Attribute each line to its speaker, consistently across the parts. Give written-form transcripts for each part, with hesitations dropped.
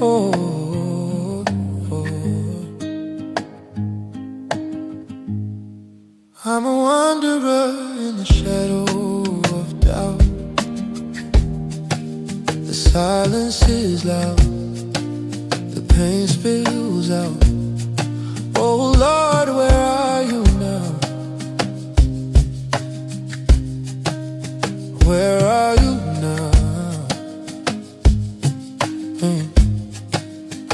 Speaker 1: Oh, oh. I'm a wanderer in the shadow of doubt. The silence is loud, the pain spills out. Oh Lord, where are you now? Where are you now?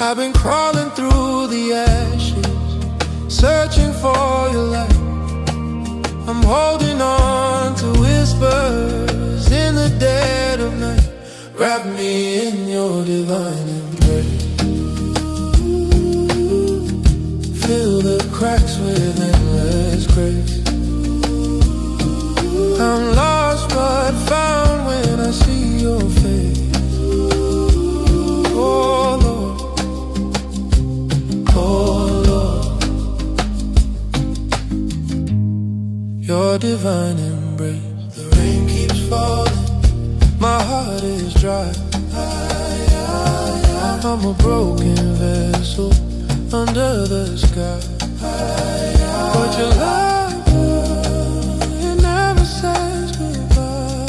Speaker 1: I've been crawling through the ashes, searching for your light. I'm holding on to whispers in the dead of night. Wrap me in your divine embrace. Fill the cracks with endless grace. I'm lost but found when I see your face. Oh Lord, oh Lord, your divine embrace. The rain keeps falling, my heart is dry. I'm a broken vessel under the sky. But your love, it never says goodbye.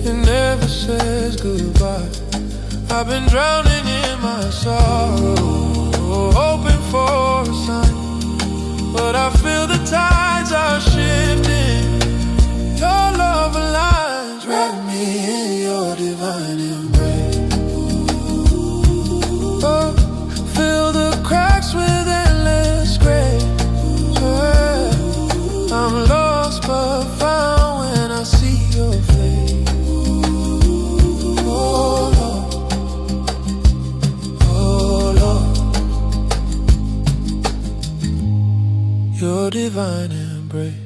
Speaker 1: It never says goodbye. I've been drowning in my sorrow, hoping for a sign, but I feel the tides are shifting. Your love aligns. Wrap me in your divine embrace. Oh, fill the cracks with endless grace. I'm lost but found when I see your face. Oh Lord, oh Lord, your divine embrace.